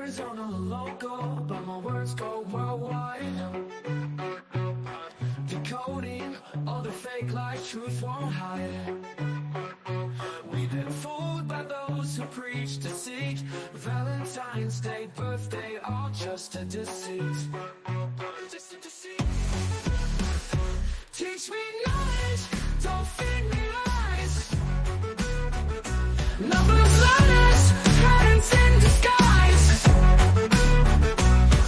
Arizona local, but my words go worldwide. Decoding all the fake lies, truth won't hide. We've been fooled by those who preach deceit. Valentine's Day, birthday, all just a deceit. Just a deceit. Teach me knowledge, don't feed me lies. Numbers, letters, patterns in disguise.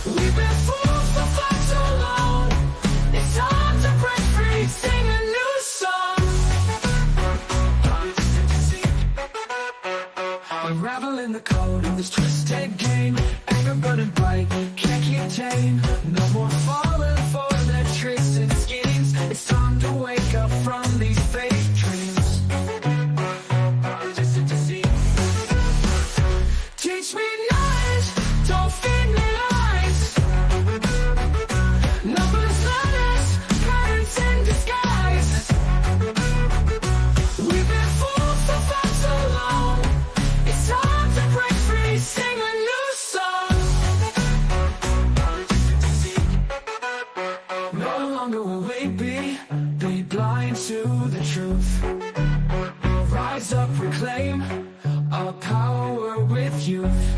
We've been fooled for far too long. It's time to break free, sing a new song. Unraveling the code of this twisted game. Anger burning bright, can't keep tame. No more falling for their tricks and schemes. It's time to wake up from these fake dreams. Just a deceit. Teach me knowledge, don't feed me lies. Numbers, letters, patterns in disguise. We've been fooled for far too long. It's time to break free, sing a new song. No longer will we be blind to the truth. Rise up, reclaim our power with youth.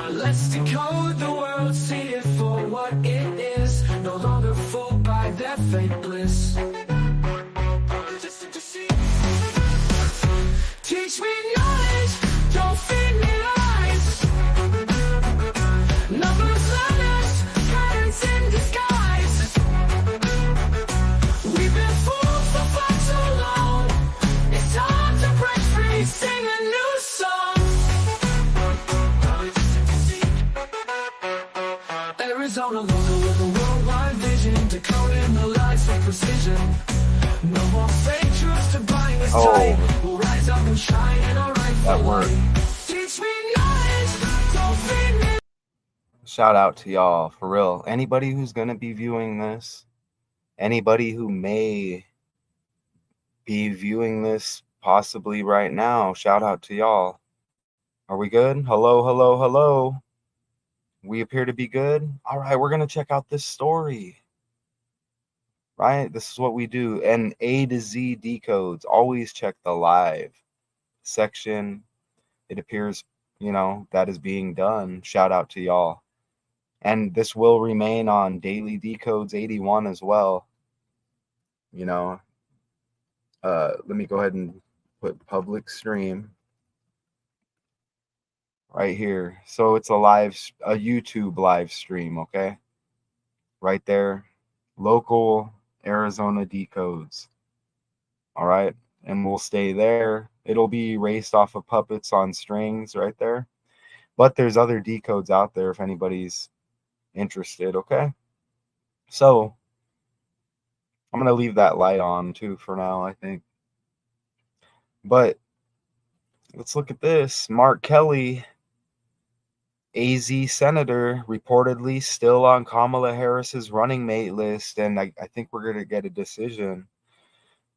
Let's decode the world, see it for what it is. No longer fooled by their fake bliss. Just a deceit. Teach me knowledge, don't feed me lies. Numbers, letters, patterns in disguise. We've been fooled for far too long. It's time to break free, sing a new song. Arizona local with a worldwide vision, decoding the lies with precision. No more fake truths to bind us tight. We'll rise up and shine in our rightful light. Teach me knowledge, don't feed me. Shout out to y'all, for real. Anybody who's going to be viewing this, anybody who may be viewing this possibly right now, shout out to y'all. Are we good? Hello, hello, hello. We appear to be good. All right, we're going to check out this story. Right? This is what we do. And A to Z decodes. Always check the live section. It appears, that is being done. Shout out to y'all. And this will remain on Daily Decodes 81 as well. Let me go ahead and put public stream right here. So it's a YouTube live stream, okay? Right there. Local Arizona Decodes. All right. And we'll stay there. It'll be raced off of puppets on strings right there. But there's other decodes out there if anybody's interested, okay? So I'm going to leave that light on too for now, I think. But let's look at this. Mark Kelly, AZ senator, reportedly still on Kamala Harris's running mate list. And I think we're going to get a decision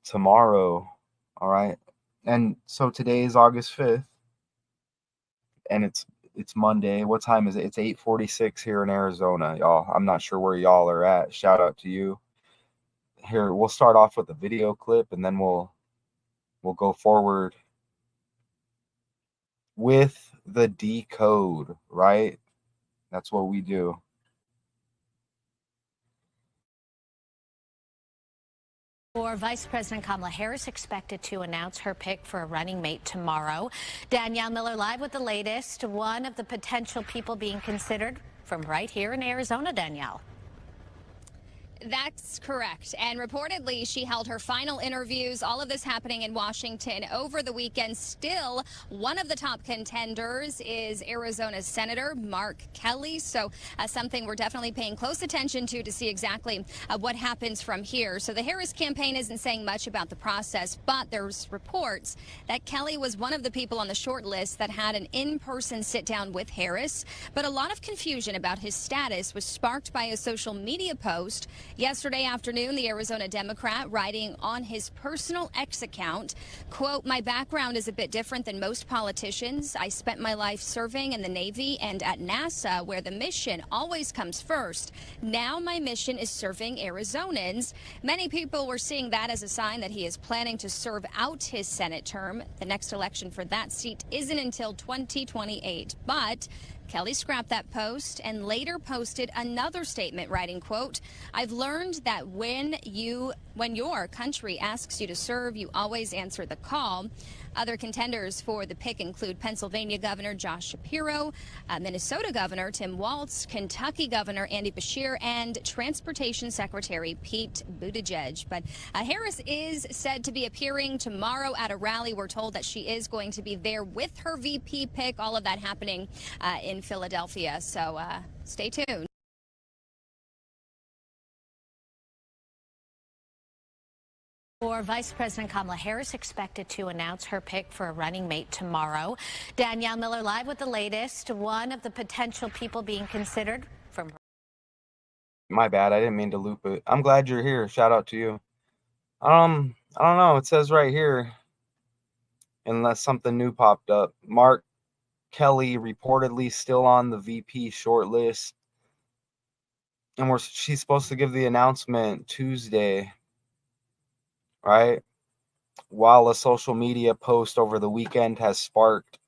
tomorrow. All right. And so today is August 5th. And it's Monday. What time is it? It's 8:46 here in Arizona, y'all. I'm not sure where y'all are at. Shout out to you. Here, we'll start off with a video clip and then we'll go forward with the decode, right? That's what we do. For Vice President Kamala Harris expected to announce her pick for a running mate tomorrow. Danielle Miller live with the latest. One of the potential people being considered from right here in Arizona, Danielle. That's correct. And reportedly, she held her final interviews. All of this happening in Washington over the weekend. Still, one of the top contenders is Arizona's Senator Mark Kelly. So something we're definitely paying close attention to see exactly what happens from here. So the Harris campaign isn't saying much about the process, but there's reports that Kelly was one of the people on the short list that had an in-person sit-down with Harris. But a lot of confusion about his status was sparked by a social media post Yesterday afternoon, the Arizona Democrat writing on his personal X account, quote, "My background is a bit different than most politicians. I spent my life serving in the Navy and at NASA, where the mission always comes first. Now my mission is serving Arizonans." Many people were seeing that as a sign that he is planning to serve out his Senate term. The next election for that seat isn't until 2028. But Kelly scrapped that post and later posted another statement writing, quote, "I've learned that when your country asks you to serve, you always answer the call." Other contenders for the pick include Pennsylvania Governor Josh Shapiro, Minnesota Governor Tim Walz, Kentucky Governor Andy Beshear, and Transportation Secretary Pete Buttigieg. But Harris is said to be appearing tomorrow at a rally. We're told that she is going to be there with her VP pick. All of that happening in Philadelphia. So stay tuned. For Vice President Kamala Harris expected to announce her pick for a running mate tomorrow. Danielle Miller live with the latest. One of the potential people being considered from... My bad. I didn't mean to loop it. I'm glad you're here. Shout out to you. I don't know. It says right here, unless something new popped up, Mark Kelly reportedly still on the VP shortlist. And she's supposed to give the announcement Tuesday, right? While a social media post over the weekend has sparked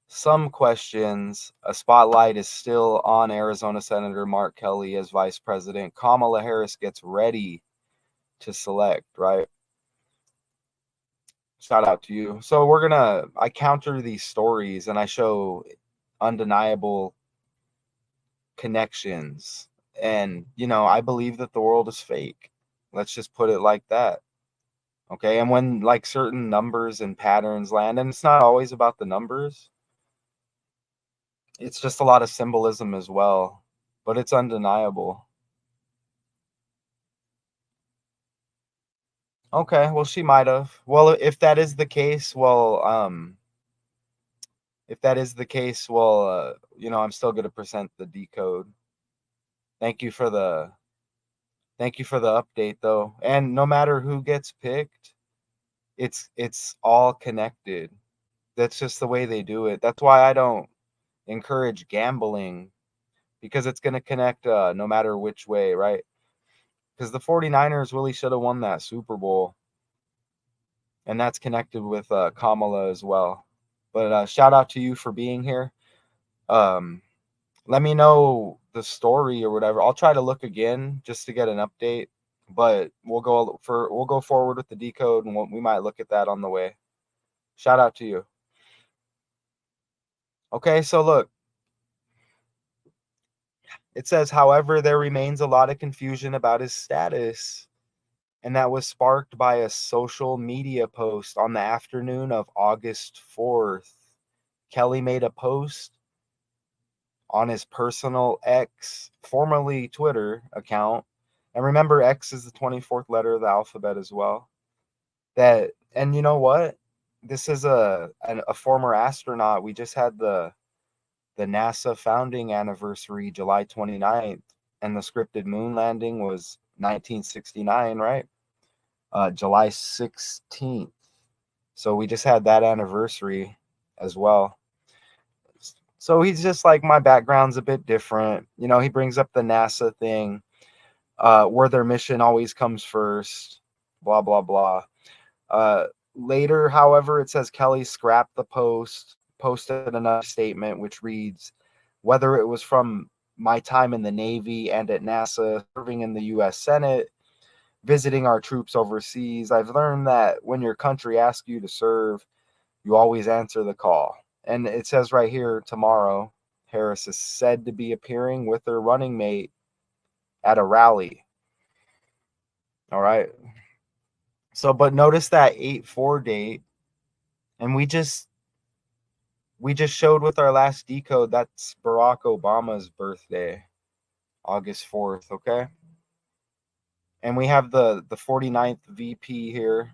some questions, a spotlight is still on Arizona Senator Mark Kelly as Vice President Kamala Harris gets ready to select, right? Shout out to you. So I counter these stories and I show undeniable connections. And, I believe that the world is fake. Let's just put it like that. Okay. And when like certain numbers and patterns land, and it's not always about the numbers, it's just a lot of symbolism as well, but it's undeniable. Okay. Well, she might have. Well, if that is the case, I'm still going to present the decode. Thank you for the update though. And no matter who gets picked, it's all connected. That's just the way they do it. That's why I don't encourage gambling, because it's going to connect no matter which way, right? Because the 49ers really should have won that Super Bowl. And that's connected with Kamala as well. But shout out to you for being here. Let me know the story or whatever. I'll try to look again just to get an update. But we'll go forward with the decode, and we might look at that on the way. Shout out to you. Okay, so look. It says, however, there remains a lot of confusion about his status. And that was sparked by a social media post on the afternoon of August 4th. Kelly made a post on his personal X, formerly Twitter account. And remember, X is the 24th letter of the alphabet as well. And you know what? This is a former astronaut. We just had the NASA founding anniversary, July 29th, and the scripted moon landing was 1969, right? July 16th. So we just had that anniversary as well. So he's just like, my background's a bit different. He brings up the NASA thing, where their mission always comes first, blah, blah, blah. Later, however, it says Kelly scrapped the post, posted another statement, which reads, whether it was from my time in the Navy and at NASA, serving in the U.S. Senate, visiting our troops overseas, I've learned that when your country asks you to serve, you always answer the call. And it says right here, tomorrow, Harris is said to be appearing with her running mate at a rally. All right. So, but notice that 8/4 date, and we just showed with our last decode, that's Barack Obama's birthday, August 4th, okay? And we have the 49th VP here,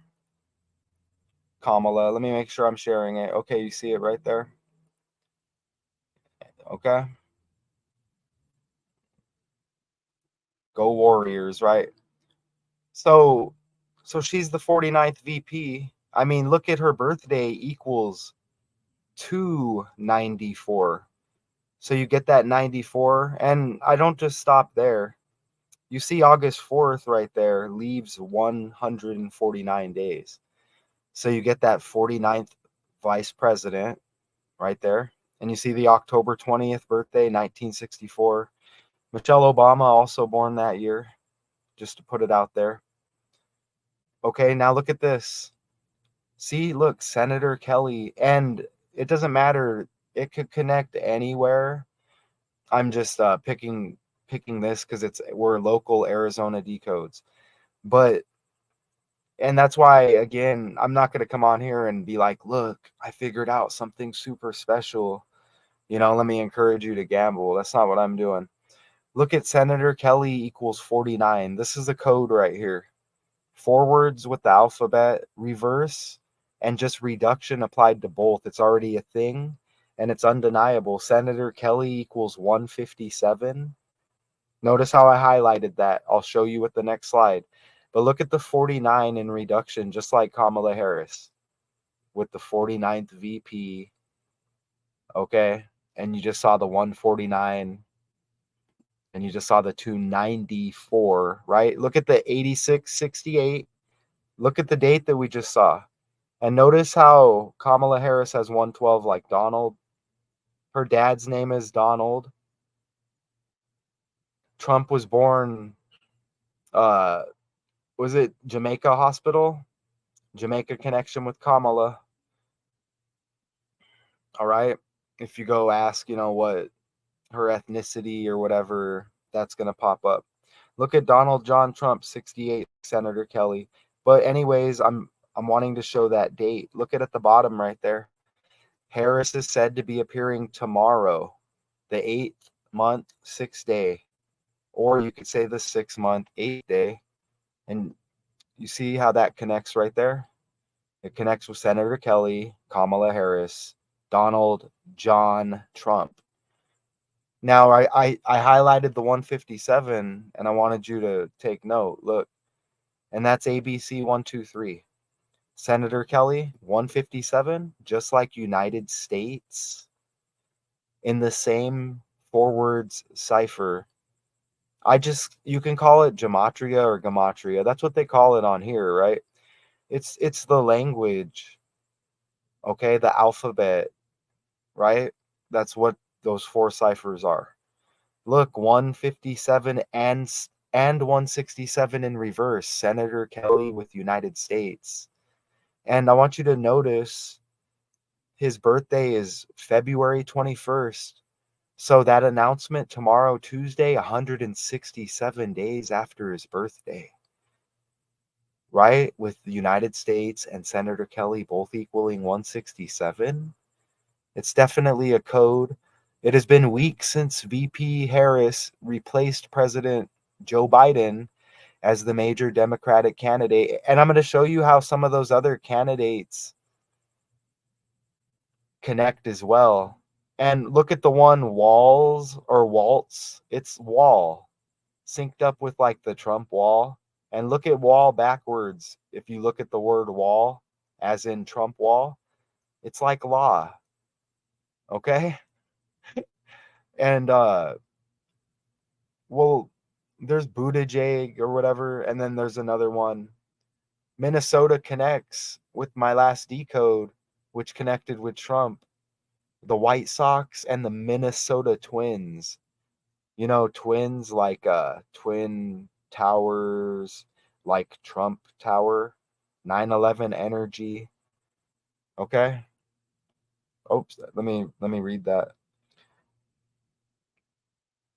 Kamala. Let me make sure I'm sharing it. Okay, you see it right there? Okay. Go Warriors, right? So she's the 49th VP. I mean, look at her birthday equals 294. So you get that 94, and I don't just stop there. You see August 4th right there leaves 149 days. So you get that 49th vice president right there. And you see the October 20th birthday, 1964. Michelle Obama also born that year, just to put it out there. Okay, now look at this. See, look, Senator Kelly, and it doesn't matter. It could connect anywhere. I'm just picking this because we're local Arizona decodes. But and that's why, again, I'm not going to come on here and be like, look, I figured out something super special. Let me encourage you to gamble. That's not what I'm doing. Look at Senator Kelly equals 49. This is a code right here. Forwards with the alphabet, reverse, and just reduction applied to both. It's already a thing, and it's undeniable. Senator Kelly equals 157. Notice how I highlighted that. I'll show you with the next slide. But look at the 49 in reduction, just like Kamala Harris with the 49th VP. Okay. And you just saw the 149 and you just saw the 294, right? Look at the 8668. Look at the date that we just saw. And notice how Kamala Harris has 112 like Donald. Her dad's name is Donald. Trump was born, was it Jamaica Hospital? Jamaica connection with Kamala. All right. If you go ask, what her ethnicity or whatever, that's going to pop up. Look at Donald John Trump, 68, Senator Kelly. But anyways, I'm wanting to show that date. Look at the bottom right there. Harris is said to be appearing tomorrow, the 8th month, 6th day. Or you could say the 6th month, 8th day. And you see how that connects right there? It connects with Senator Kelly, Kamala Harris, Donald John Trump. Now, I highlighted the 157, and I wanted you to take note. Look, and that's ABC 123. Senator Kelly, 157, just like United States, in the same forwards cipher. You can call it gematria or gematria. That's what they call it on here, right? It's the language, okay, the alphabet, right? That's what those four ciphers are. Look, 157 and 167 in reverse. Senator Kelly with United States. And I want you to notice his birthday is February 21st. So that announcement tomorrow, Tuesday, 167 days after his birthday. Right? With the United States and Senator Kelly both equaling 167. It's definitely a code. It has been weeks since VP Harris replaced President Joe Biden as the major Democratic candidate. And I'm going to show you how some of those other candidates connect as well. And look at the one Walls or Waltz. It's wall synced up with like the Trump wall. And look at wall backwards. If you look at the word wall, as in Trump wall, it's like law. Okay? And well, there's Buttigieg or whatever, and then there's another one. Minnesota connects with my last decode, which connected with Trump. The White Sox and the Minnesota Twins. Twins like Twin Towers, like Trump Tower, 9/11 Energy. Okay. Oops, let me read that.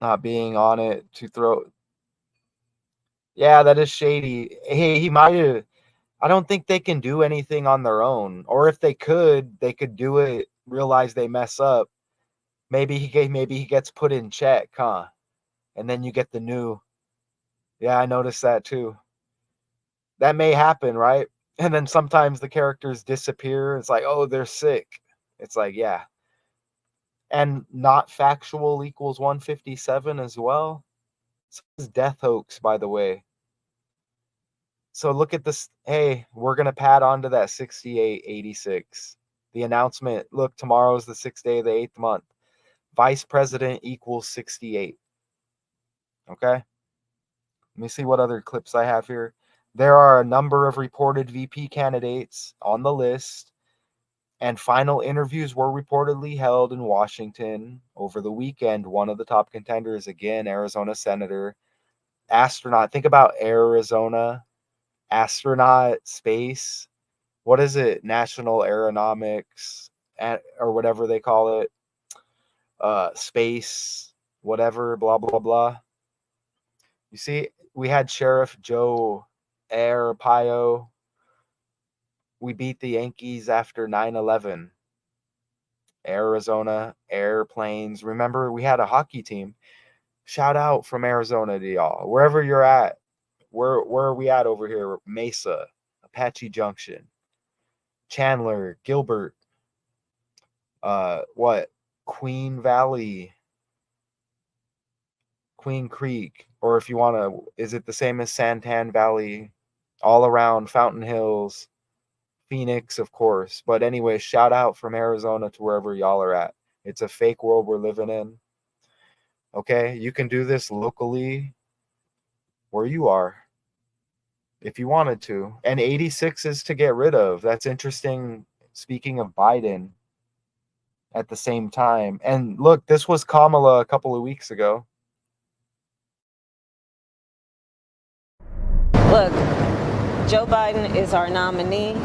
Not being on it to throw. Yeah, that is shady. Hey, he might have. I don't think they can do anything on their own. Or if they could do it, realize they mess up. Maybe he gets put in check, huh? And then you get the new. Yeah, I noticed that too. That may happen, right? And then sometimes the characters disappear. It's like, oh, they're sick. It's like, yeah. And not factual equals 157 as well. This is death hoax, by the way. So look at this. Hey, we're going to pad on to that 6886. The announcement. Look, tomorrow is the 6th day of the 8th month. Vice President equals 68. Okay. Let me see what other clips I have here. There are a number of reported VP candidates on the list, and final interviews were reportedly held in Washington over the weekend. One of the top contenders, again, Arizona Senator, astronaut. Think about Arizona, astronaut, space. What is it? National Aeronautics, or whatever they call it. Space, whatever, blah, blah, blah. You see, we had Sheriff Joe Arpaio. We beat the Yankees after 9/11. Arizona, airplanes. Remember, we had a hockey team. Shout out from Arizona to y'all. Wherever you're at. Where are we at over here? Mesa, Apache Junction, Chandler, Gilbert, Queen Valley, Queen Creek, or if you want to, is it the same as Santan Valley? All around Fountain Hills, Phoenix, of course. But anyway, shout out from Arizona to wherever y'all are at. It's a fake world we're living in. Okay, you can do this locally where you are if you wanted to. And 86 is to get rid of. That's interesting. Speaking of Biden at the same time. And look, this was Kamala a couple of weeks ago. Look, Joe Biden is our nominee.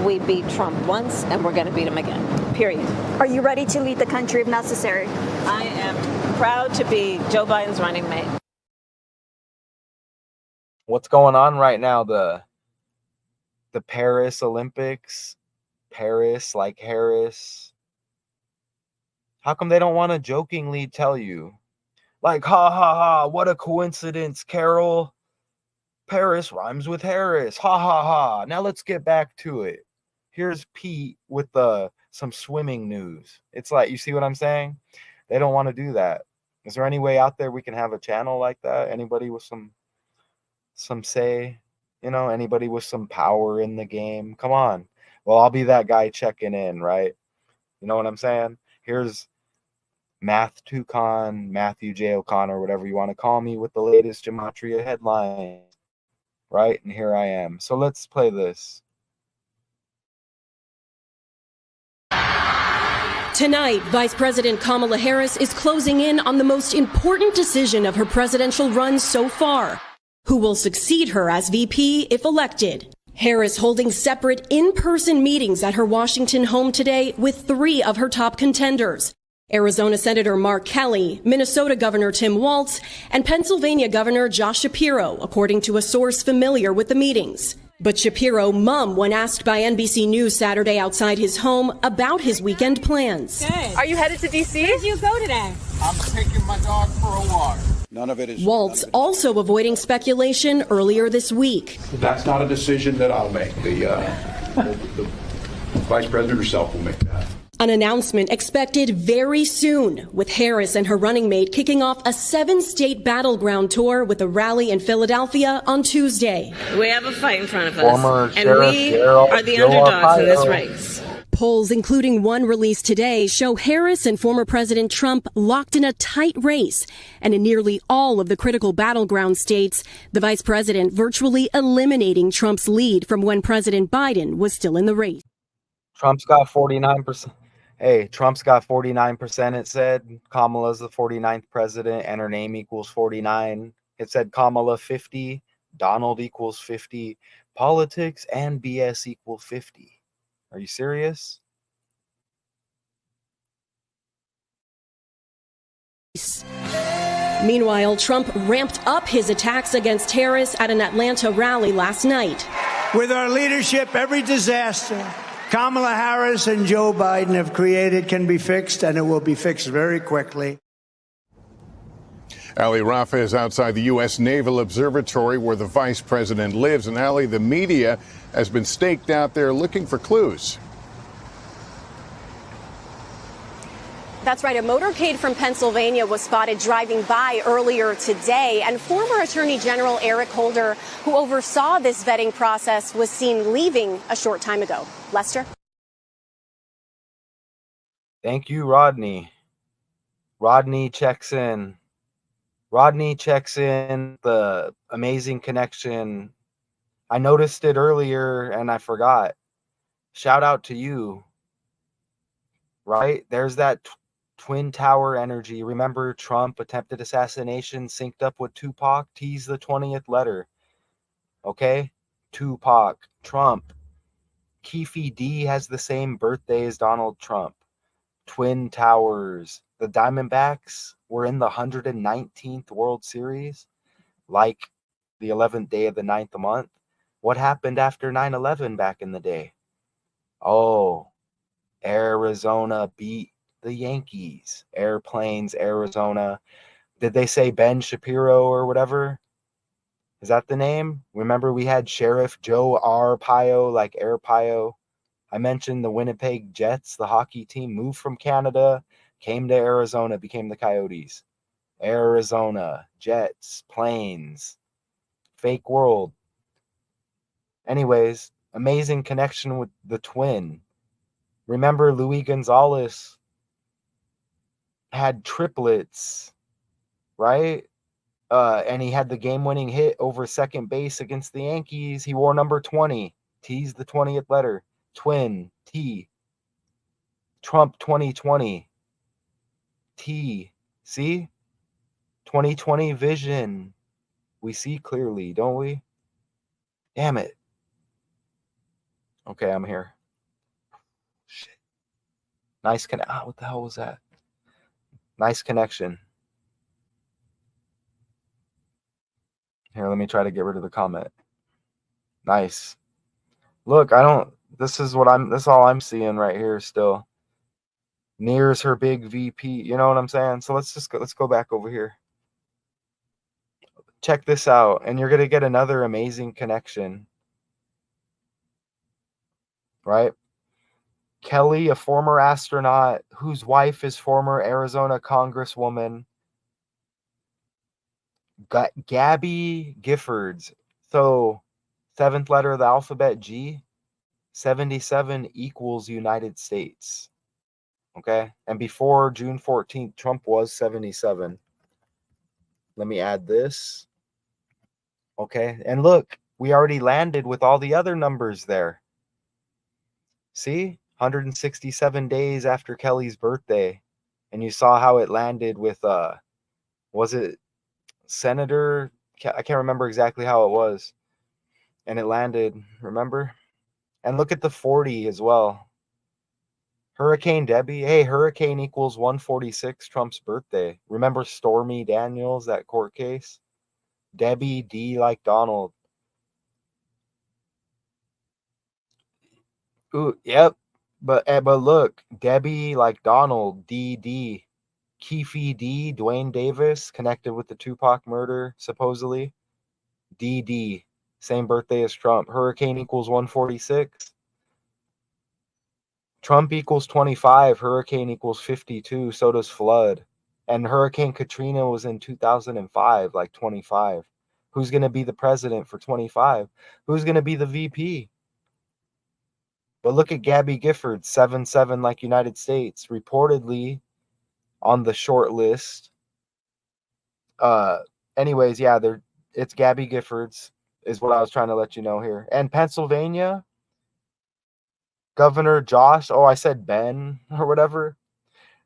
We beat Trump once, and we're going to beat him again, period. Are you ready to lead the country if necessary? I am proud to be Joe Biden's running mate. What's going on right now? The Paris Olympics. Paris, like Harris. How come they don't want to jokingly tell you? Like, ha ha ha, what a coincidence, Carol. Paris rhymes with Harris. Ha ha ha. Now let's get back to it. Here's Pete with some swimming news. It's like, you see what I'm saying? They don't want to do that. Is there any way out there we can have a channel like that? Anybody with some say, anybody with some power in the game? Come on. Well, I'll be that guy checking in, right? You know what I'm saying? Here's Math Tucon, Matthew J. O'Connor, whatever you want to call me, with the latest Gematria headline. Right? And here I am. So let's play this. Tonight, Vice President Kamala Harris is closing in on the most important decision of her presidential run so far. Who will succeed her as VP if elected? Harris holding separate in-person meetings at her Washington home today with 3 of her top contenders: Arizona Senator Mark Kelly, Minnesota Governor Tim Walz, and Pennsylvania Governor Josh Shapiro, according to a source familiar with the meetings. But Shapiro mum when asked by NBC News Saturday outside his home about his weekend plans. Good. Are you headed to D.C.? Where did you go today? I'm taking my dog for a walk. None of it is. Walz also avoiding speculation earlier this week. That's not a decision that I'll make. The Vice President herself will make that. An announcement expected very soon, with Harris and her running mate kicking off a 7-state battleground tour with a rally in Philadelphia on Tuesday. We have a fight in front of us, and we Gerald, are the underdogs in this race. Polls, including one released today, show Harris and former President Trump locked in a tight race. And in nearly all of the critical battleground states, the vice president virtually eliminating Trump's lead from when President Biden was still in the race. Trump's got 49%. Hey, Trump's got 49%, it said. Kamala's the 49th president, and her name equals 49. It said Kamala 50, Donald equals 50, politics and BS equal 50. Are you serious? Meanwhile, Trump ramped up his attacks against Harris at an Atlanta rally last night. With our leadership, every disaster Kamala Harris and Joe Biden have created can be fixed, and it will be fixed very quickly. Ali Rafa is outside the U.S. Naval Observatory where the vice president lives. And Ali, the media has been staked out there looking for clues. That's right. A motorcade from Pennsylvania was spotted driving by earlier today, and former Attorney General Eric Holder, who oversaw this vetting process, was seen leaving a short time ago. Lester? Thank you, Rodney. Rodney checks in. Rodney checks in the amazing connection. I noticed it earlier and I forgot. Shout out to you. Right? There's that twin tower energy. Remember Trump attempted assassination synced up with Tupac? T's the 20th letter. Okay? Tupac, Trump. Keefe D has the same birthday as Donald Trump. Twin towers. The Diamondbacks were in the 119th World Series, like the 11th day of the 9th month. What happened after 9/11 back in the day? Oh, Arizona beat the Yankees. Airplanes, Arizona. Did they say Ben Shapiro or whatever? Is that the name? Remember we had Sheriff Joe Arpaio, like Arpaio. I mentioned the Winnipeg Jets, the hockey team, moved from Canada, came to Arizona, became the Coyotes. Arizona, Jets, planes, fake world. Anyways, amazing connection with the twin. Remember Luis Gonzalez had triplets, right? And he had the game-winning hit over second base against the Yankees. He wore number 20. T's the 20th letter. Twin, T. Trump 2020. T. See? 2020 vision. We see clearly, don't we? Damn it. Okay, I'm here. Shit. Nice what the hell was that? Nice connection. Here, let me try to get rid of the comment. Nice. Look, this is all I'm seeing right here still. Nears her big VP, you know what I'm saying? So let's go back over here. Check this out, and you're gonna get another amazing connection. Right? Kelly, a former astronaut whose wife is former Arizona Congresswoman Gabby Giffords. So, seventh letter of the alphabet, G. 77 equals United States. Okay? And before June 14th, Trump was 77. Let me add this. Okay? And look, we already landed with all the other numbers there. See? 167 days after Kelly's birthday. And you saw how it landed with, was it Senator? I can't remember exactly how it was. And it landed, remember? And look at the 40 as well. Hurricane Debbie. Hey, hurricane equals 146, Trump's birthday. Remember Stormy Daniels, that court case? Debbie, D like Donald. Ooh, yep. But look, Debbie like Donald, DD. Keefe D, Dwayne Davis, connected with the Tupac murder, supposedly. DD, same birthday as Trump. Hurricane equals 146. Trump equals 25. Hurricane equals 52. So does flood. And Hurricane Katrina was in 2005, like 25. Who's going to be the president for 25? Who's going to be the VP? But look at Gabby Gifford, 7-7 like United States, reportedly on the short list. Anyways, yeah, it's Gabby Giffords is what I was trying to let you know here. And Pennsylvania, Governor Josh, I said Ben or whatever.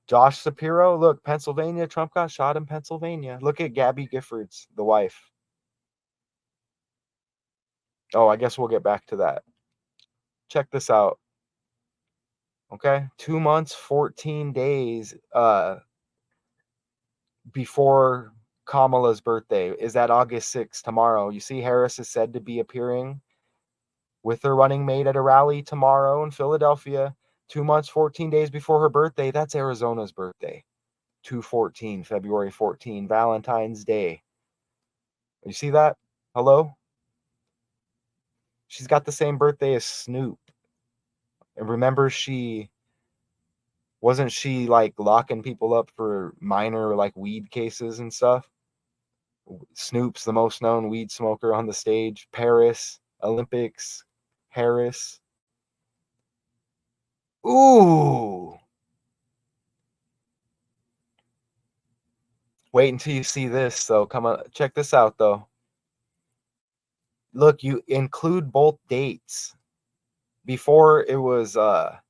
Josh Shapiro, look, Pennsylvania, Trump got shot in Pennsylvania. Look at Gabby Giffords, the wife. I guess we'll get back to that. Check this out. Okay, 2 months, 14 days before Kamala's birthday. Is that August 6th, tomorrow? You see, Harris is said to be appearing with her running mate at a rally tomorrow in Philadelphia. 2 months, 14 days before her birthday. That's Arizona's birthday. 2/14, February 14, Valentine's Day. You see that? Hello? She's got the same birthday as Snoop. And remember, she Wasn't she like locking people up for minor like weed cases and stuff? Snoop's the most known weed smoker on the stage. Paris, Olympics, Harris. Ooh. Wait until you see this, though. Come on, check this out, though. Look, you include both dates. Before it was, let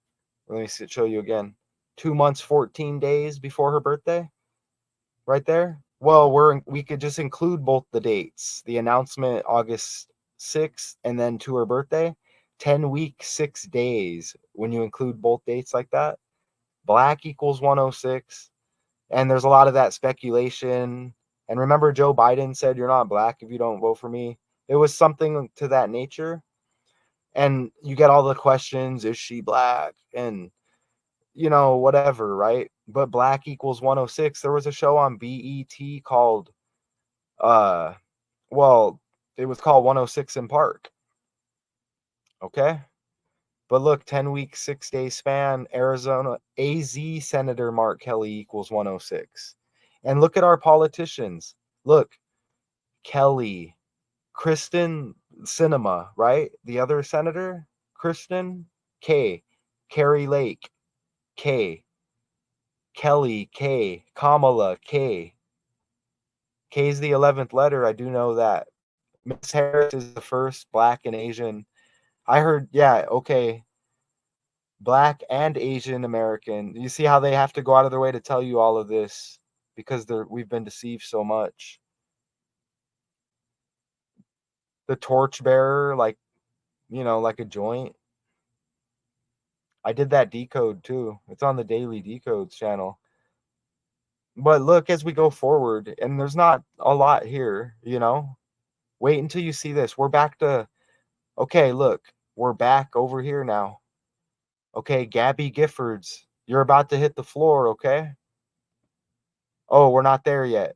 me show you again. 2 months, 14 days before her birthday. Right there. Well, we could just include both the dates. The announcement August 6th and then to her birthday. 10 weeks, 6 days. When you include both dates like that, black equals 106. And there's a lot of that speculation. And remember, Joe Biden said, "You're not black if you don't vote for me." It was something to that nature. And you get all the questions, is she black? And, whatever, right? But black equals 106. There was a show on BET called, well, it was called 106 in Park. Okay? But look, 10 week, 6 day span, Arizona, AZ Senator Mark Kelly equals 106. And look at our politicians. Look, Kelly, Kristen Sinema, right? The other senator, Kristen, K, Carrie Lake, K, Kelly, K, Kamala, K. K is the 11th letter. I do know that. Miss Harris is the first black and Asian. I heard, yeah, okay. Black and Asian American. You see how they have to go out of their way to tell you all of this because we've been deceived so much. The torchbearer, like a joint. I did that decode too. It's on the Daily Decodes channel. But look, as we go forward, and there's not a lot here, Wait until you see this. We're back to, okay, look, we're back over here now. Okay, Gabby Giffords, you're about to hit the floor, okay? Oh, we're not there yet.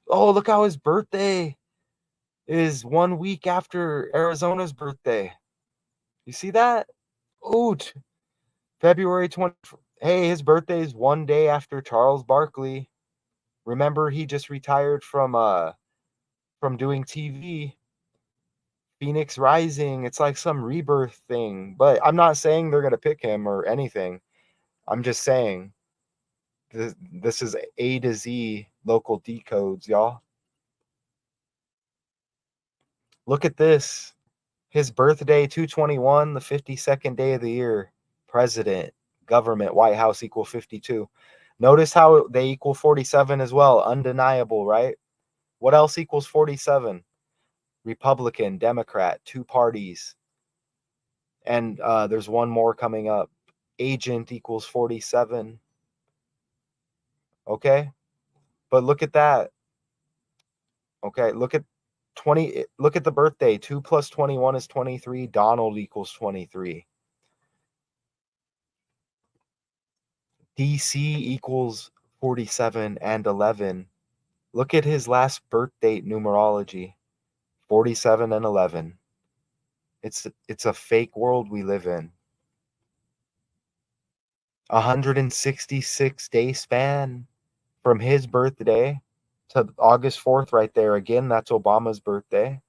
Oh, look how his birthday is 1 week after Arizona's birthday. You see that? Oh, February 20. Hey, his birthday is 1 day after Charles Barkley. Remember, he just retired from doing TV. Phoenix Rising. It's like some rebirth thing. But I'm not saying they're gonna pick him or anything. I'm just saying this is A to Z local decodes, y'all. Look at this. His birthday, 2/21, the 52nd day of the year. President, government, White House equal 52. Notice how they equal 47 as well. Undeniable, right? What else equals 47? Republican, Democrat, 2 parties. And there's one more coming up. Agent equals 47. Okay? But look at that. Okay, look at 20. Look at the birthday. 2 plus 21 is 23. Donald equals 23. DC equals 47 and 11. Look at his last birth date numerology. 47 and 11. It's a fake world we live in. 166 day span from his birthday to August 4th right there. Again, that's Obama's birthday.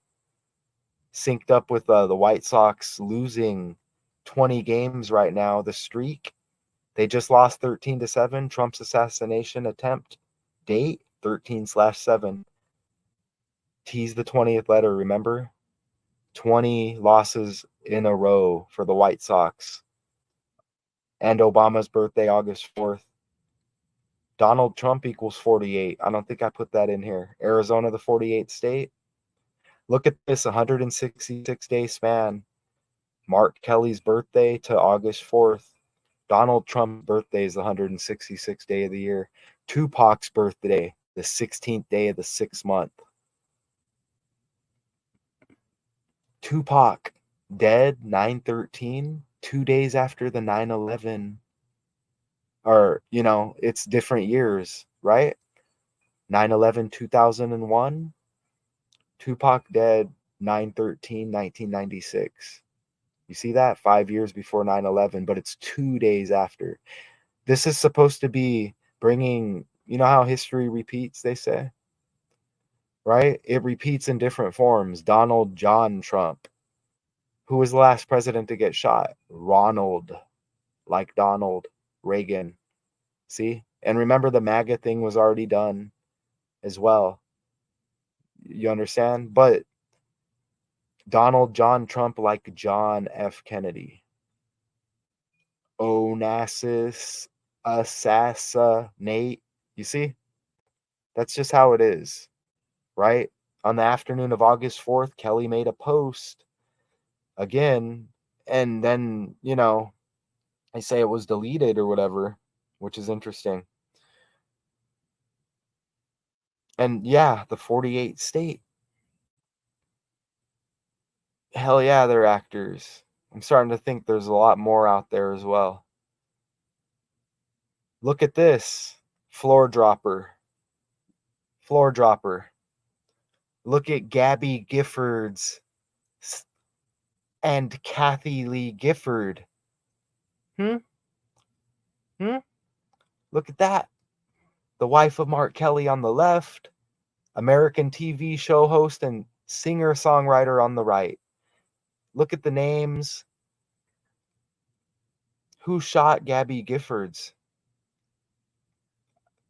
Synced up with the White Sox losing 20 games right now. The streak, they just lost 13-7. Trump's assassination attempt date 13/7. T's the 20th letter, remember? 20 losses in a row for the White Sox. And Obama's birthday, August 4th. Donald Trump equals 48. I don't think I put that in here. Arizona, the 48th state. Look at this 166 day span. Mark Kelly's birthday to August 4th. Donald Trump's birthday is the 166th day of the year. Tupac's birthday, the 16th day of the 6th month. Tupac, dead 9/13, 2 days after the 9/11. Or, it's different years, right? 9/11, 2001. Tupac dead 9/13, 1996. You see that? 5 years before 9/11, but it's 2 days after. This is supposed to be bringing, you know how history repeats, they say, right? It repeats in different forms. Donald John Trump. Who was the last president to get shot? Ronald, like Donald Reagan. See? And remember, the MAGA thing was already done as well. You understand? But Donald John Trump, like John F. Kennedy. Onassis, assassinate. You see? That's just how it is, right? On the afternoon of August 4th, Kelly made a post again, and then, you know, I say it was deleted or whatever, which is interesting. And yeah, the 48 state. Hell yeah, they're actors. I'm starting to think there's a lot more out there as well. Look at this. Floor dropper. Floor dropper. Look at Gabby Giffords and Kathy Lee Gifford. Look at that. The wife of Mark Kelly on the left. American TV show host and singer-songwriter on the right. Look at the names. Who shot Gabby Giffords?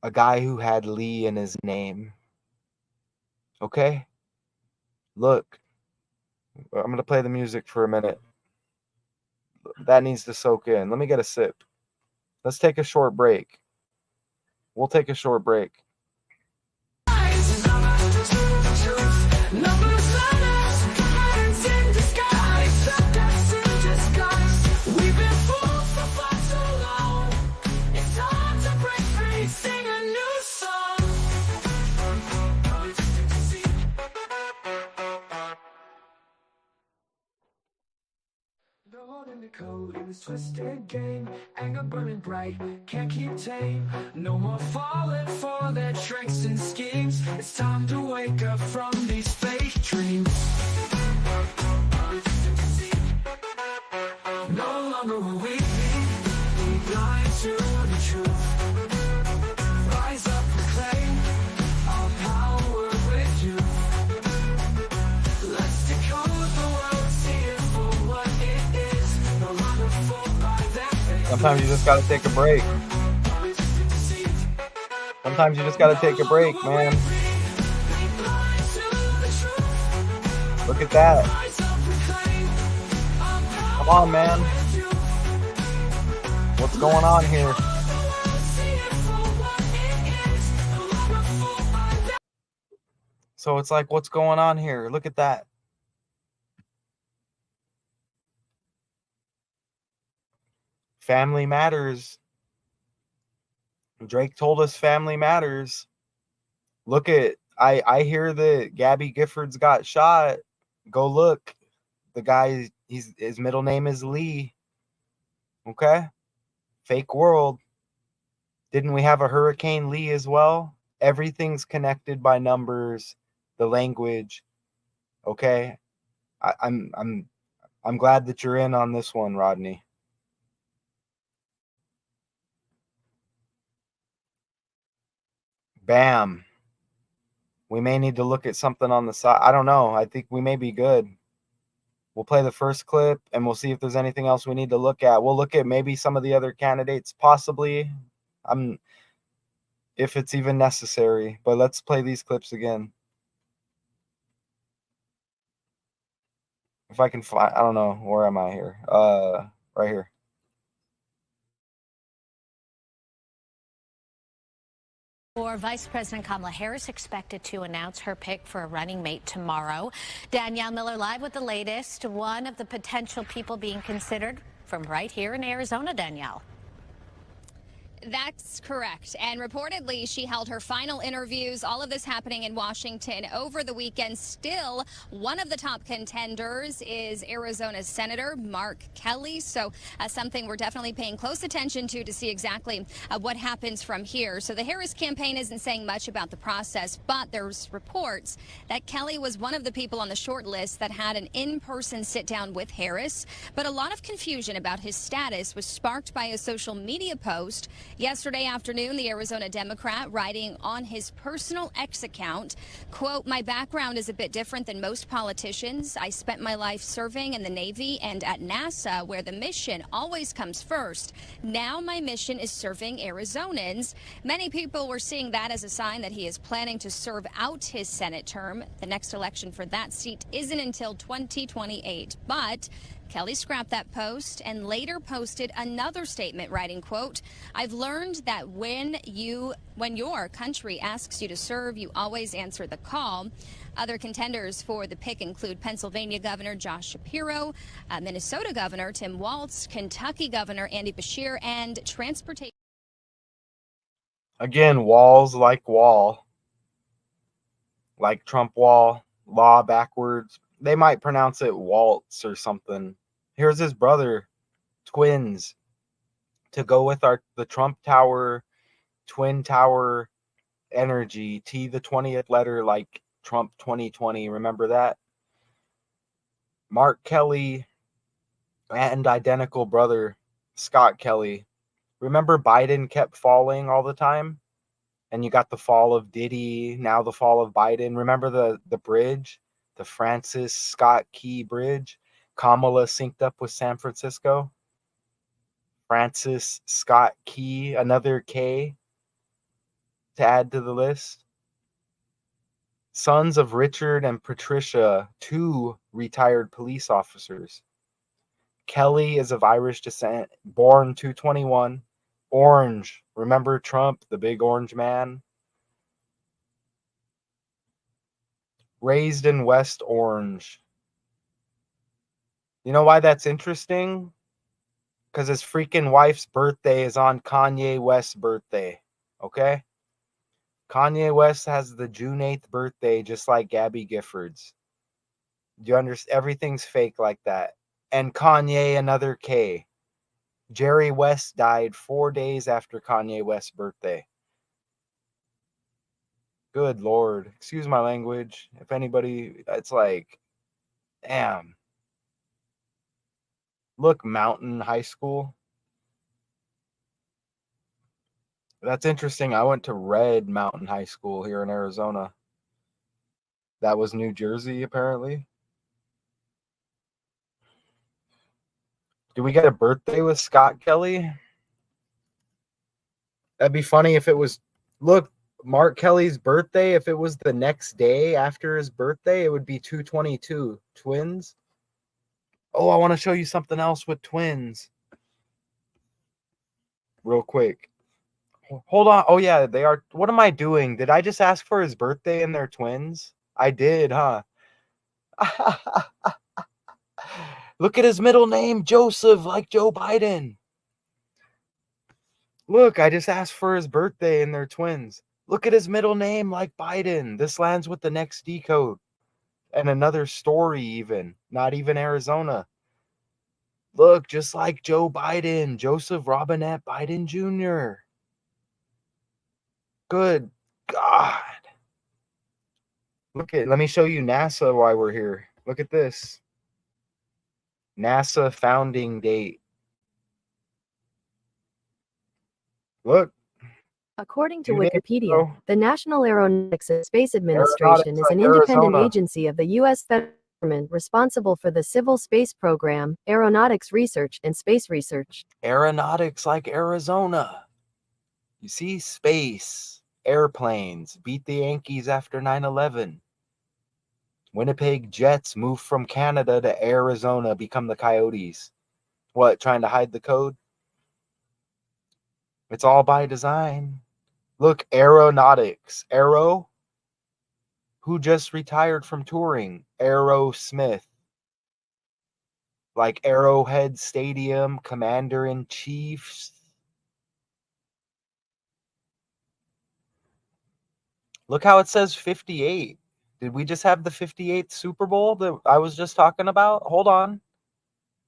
A guy who had Lee in his name. Okay? Look. I'm going to play the music for a minute. That needs to soak in. Let me get a sip. Let's take a short break. We'll take a short break. In the code in this twisted game, anger burning bright, can't keep tame. No more falling for their tricks and schemes. It's time to wake up from these fake dreams. No longer will we be blind to the truth. Rise up, proclaim our power with you. Let's decode the world, see it for what it is. Sometimes you just gotta take a break. Sometimes you just gotta take a break, man. Look at that. Come on, man. What's going on here? So it's like, what's going on here? Look at that. Family matters. Drake told us family matters. Look at, I hear that Gabby Giffords got shot. Go look. The guy, his middle name is Lee. Okay? Fake world. Didn't we have a Hurricane Lee as well? Everything's connected by numbers, the language. Okay? I'm glad that you're in on this one, Rodney. Bam. We may need to look at something on the side. I don't know. I think we may be good. We'll play the first clip and we'll see if there's anything else we need to look at. We'll look at maybe some of the other candidates, possibly. If it's even necessary. But let's play these clips again. If I can find, I don't know. Where am I here? Right here. For Vice President Kamala Harris expected to announce her pick for a running mate tomorrow. Danielle Miller live with the latest. One of the potential people being considered from right here in Arizona, Danielle. That's correct. And reportedly, she held her final interviews. All of this happening in Washington over the weekend. Still, one of the top contenders is Arizona's Senator Mark Kelly. So something we're definitely paying close attention to see exactly what happens from here. So the Harris campaign isn't saying much about the process, but there's reports that Kelly was one of the people on the short list that had an in-person sit-down with Harris. But a lot of confusion about his status was sparked by a social media post Yesterday afternoon, the Arizona Democrat writing on his personal X account, quote, "My background is a bit different than most politicians. I spent my life serving in the Navy and at NASA, where the mission always comes first. Now my mission is serving Arizonans." Many people were seeing that as a sign that he is planning to serve out his Senate term. The next election for that seat isn't until 2028. But Kelly scrapped that post and later posted another statement writing, quote, "I've learned that when your country asks you to serve, you always answer the call." Other contenders for the pick include Pennsylvania Governor Josh Shapiro, Minnesota Governor Tim Walz, Kentucky Governor Andy Beshear, and Transportation. Again, walls like wall, like Trump wall, law backwards. They might pronounce it waltz or something. Here's his brother, twins, to go with the Trump Tower, Twin Tower energy. T the 20th letter, like Trump 2020. Remember that? Mark Kelly and identical brother, Scott Kelly. Remember Biden kept falling all the time? And you got the fall of Diddy, now the fall of Biden. Remember the bridge, the Francis Scott Key Bridge? Kamala synced up with San Francisco. Francis Scott Key, another K to add to the list. Sons of Richard and Patricia, 2 retired police officers. Kelly is of Irish descent, born 221. Orange, remember Trump, the big orange man? Raised in West Orange. You know why that's interesting? Because his freaking wife's birthday is on Kanye West's birthday. Okay? Kanye West has the June 8th birthday, just like Gabby Giffords. Do you understand? Everything's fake like that. And Kanye, another K. Jerry West died 4 days after Kanye West's birthday. Good Lord. Excuse my language. If anybody, it's like, damn. Look, Mountain High School. That's interesting. I went to Red Mountain High School here in Arizona. That was New Jersey, apparently. Do we get a birthday with Scott Kelly? That'd be funny if it was, look, Mark Kelly's birthday. If it was the next day after his birthday, it would be 222. Twins. Oh, I want to show you something else with twins. Real quick. Hold on. Oh, yeah, they are. What am I doing? Did I just ask for his birthday and they're twins? I did, huh? Look at his middle name, Joseph, like Joe Biden. Look, I just asked for his birthday and they're twins. Look at his middle name, like Biden. This lands with the next D code. And another story even. Not even Arizona. Look, just like Joe Biden, Joseph Robinette Biden Jr. Good God. Let me show you NASA while we're here. Look at this. NASA founding date. Look. According to Wikipedia, the National Aeronautics and Space Administration is an independent agency of the U.S. federal government responsible for the civil space program, aeronautics research, and space research. Aeronautics like Arizona. You see, space, airplanes, beat the Yankees after 9/11. Winnipeg Jets move from Canada to Arizona, become the Coyotes. What, trying to hide the code? It's all by design. Look, aeronautics. Aero? Who just retired from touring? Aerosmith. Like Arrowhead Stadium, Commander-in-Chief. Look how it says 58. Did we just have the 58th Super Bowl that I was just talking about? Hold on.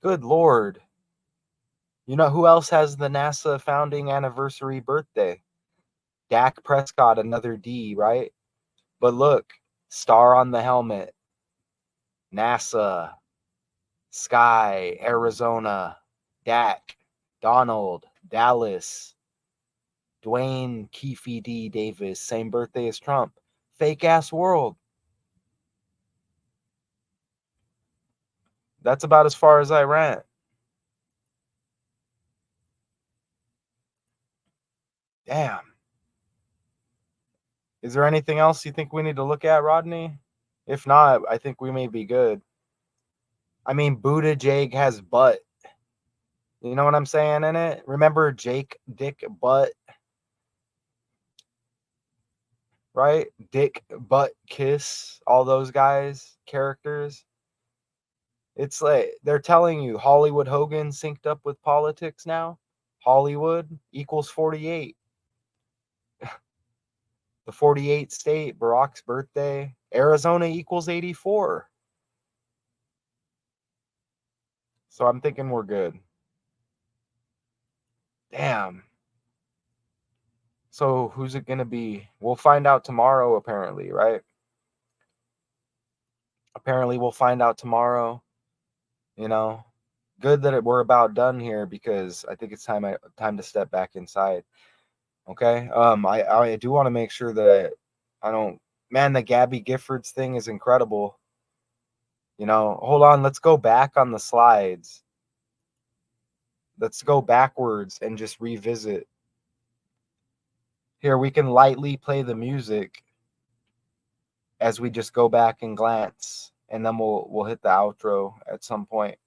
Good Lord. You know who else has the NASA founding anniversary birthday? Dak Prescott, another D, right? But look, star on the helmet. NASA, Sky, Arizona, Dak, Donald, Dallas. Dwayne Keefe D. Davis, same birthday as Trump. Fake ass world. That's about as far as I rant. Damn. Is there anything else you think we need to look at, Rodney? If not, I think we may be good. I mean, Buttigieg has butt. You know what I'm saying in it? Remember Jake, Dick, Butt? Right? Dick, Butt, Kiss, all those guys, characters. It's like they're telling you Hollywood Hogan synced up with politics now. Hollywood equals 48. The 48th state, Barack's birthday. Arizona equals 84. So I'm thinking we're good. Damn. So who's it going to be? We'll find out tomorrow, apparently, right? Apparently we'll find out tomorrow. You know, good that we're about done here, because I think it's time to step back inside. Okay. I do want to make sure that I don't, man, the Gabby Giffords thing is incredible. You know, hold on, let's go back on the slides. Let's go backwards and just revisit. Here, we can lightly play the music as we just go back and glance, and then we'll hit the outro at some point.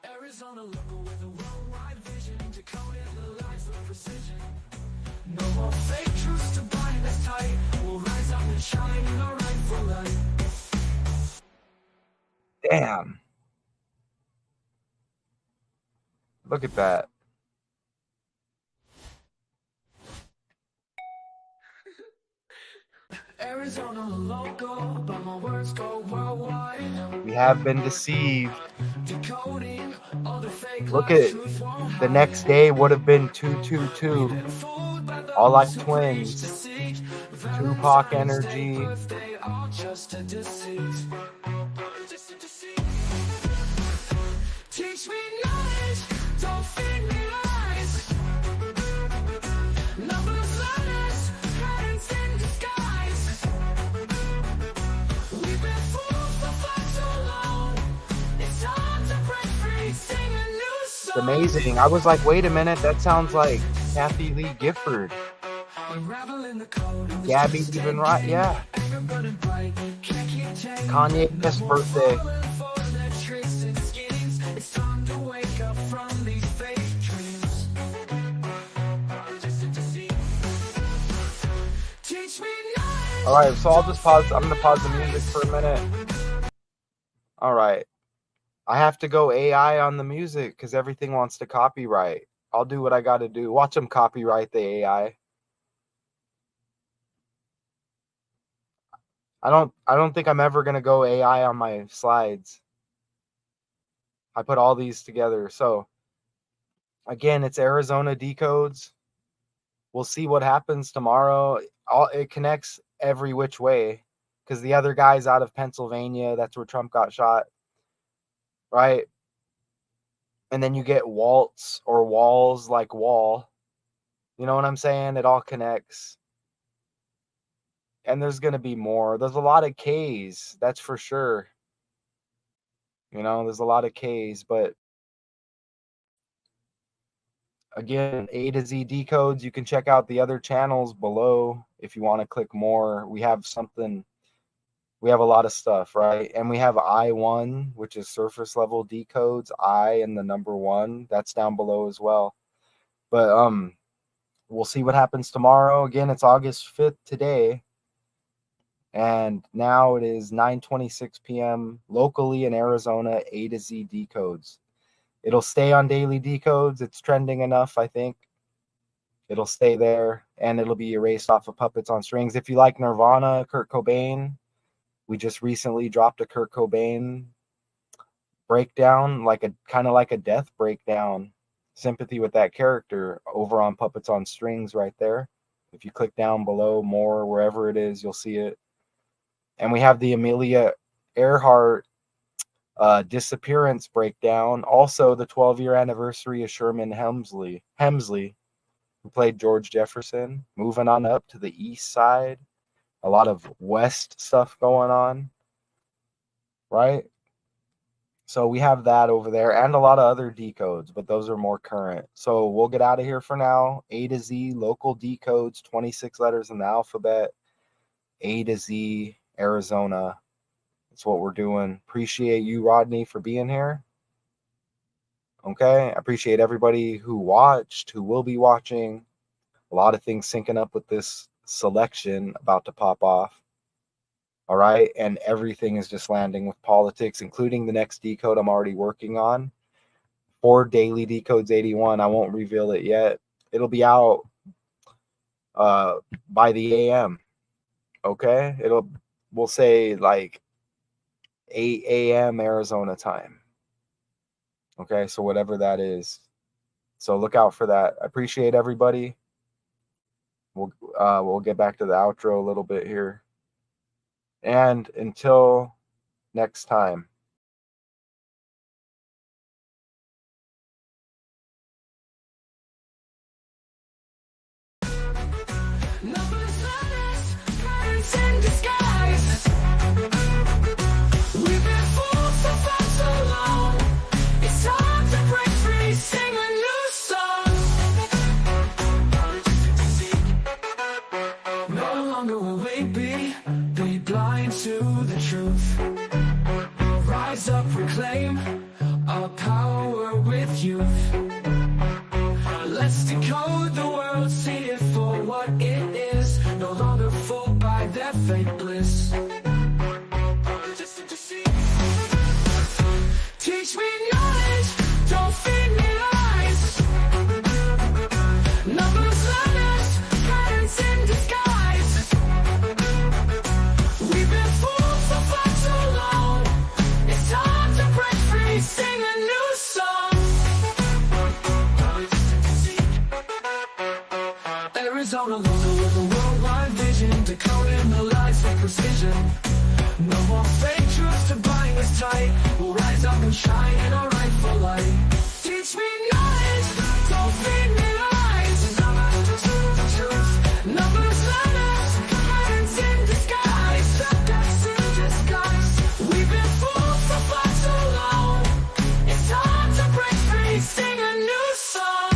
Arizona local with a worldwide vision, decoding the lies with precision. No more fake truths to bind us tight. We'll rise up and shine in our rightful light. Damn. Look at that. Arizona local, but my words go worldwide. We have been deceived. Decoding all the fake Look lies, at truth won't the hide. next day would have been 222. All like twins. Tupac energy. Birthday, all just a deceit. Teach me knowledge, don't feed me lies. Numbers letters, patterns in disguise. We've been fooled for far too long. It's time to break free, sing a new It's song. amazing. I was like, wait a minute, that sounds like Kathy Lee Gifford. Unraveling the code of Gabby even right, yeah. anger burning bright. Can't keep taking Kanye's birthday. for their tricks and schemes. It's time to wake up from these fake dreams. Teach me knowledge. All right, so I'll just pause. I'm gonna pause the music for a minute. All right, I have to go AI on the music because everything wants to copyright. I'll do what I got to do. Watch them copyright the AI. I don't think I'm ever gonna go AI on my slides. I put all these together. So again, it's Arizona decodes. We'll see what happens tomorrow. It connects every which way because the other guy's out of Pennsylvania. That's where Trump got shot, right? And then you get Waltz or Walls like Wall. You know what I'm saying? It all connects. And there's going to be more. There's a lot of Ks, that's for sure. You know, there's a lot of Ks, but again, A to Z decodes. You can check out the other channels below if you want to click more. We have something, we have a lot of stuff, right? And we have I1, which is surface level decodes. I and the number 1, that's down below as well. But we'll see what happens tomorrow. Again, it's August 5th today. And now it is 9:26 p.m. locally in Arizona, A to Z decodes. It'll stay on daily decodes. It's trending enough, I think. It'll stay there, and it'll be erased off of Puppets on Strings. If you like Nirvana, Kurt Cobain, we just recently dropped a Kurt Cobain breakdown, kind of like a death breakdown. Sympathy with that character over on Puppets on Strings right there. If you click down below more, wherever it is, you'll see it. And we have the Amelia Earhart Disappearance breakdown. Also, the 12-year anniversary of Sherman Hemsley, who played George Jefferson. Moving on up to the east side. A lot of West stuff going on, right? So we have that over there and a lot of other decodes, but those are more current. So we'll get out of here for now. A to Z, local decodes, 26 letters in the alphabet. A to Z, Arizona. That's what we're doing. Appreciate you, Rodney, for being here. Okay. I appreciate everybody who watched, who will be watching. A lot of things syncing up with this selection about to pop off. All right. And everything is just landing with politics, including the next decode I'm already working on. 4 daily decodes 81. I won't reveal it yet. It'll be out by the AM. Okay. We'll say like 8 a.m. Arizona time. Okay. So whatever that is. So look out for that. I appreciate everybody. We'll get back to the outro a little bit here. And until next time. Numbers, letters, parents in disguise. We've been fools for far so long. It's time to break free, sing a new song. No longer will we be blind to the truth. Rise up, reclaim our power with youth. Let's decode the world, see it for what it is. No longer fooled by their fake bliss. Teach me knowledge, don't feed me lies. Numbers, letters, patterns in disguise. We've been fools for far too long. It's time to break free, sing a new song. Arizona local with a worldwide vision, decoding the lies with precision. No more fake truths to bind us tight. We'll rise up and shine in our rightful light. Teach me knowledge, don't feed me lies. Numbers, the truth. Numbers, letters, patterns in disguise. That's in disguise. We've been fools for far too long. It's time to break free, sing a new song.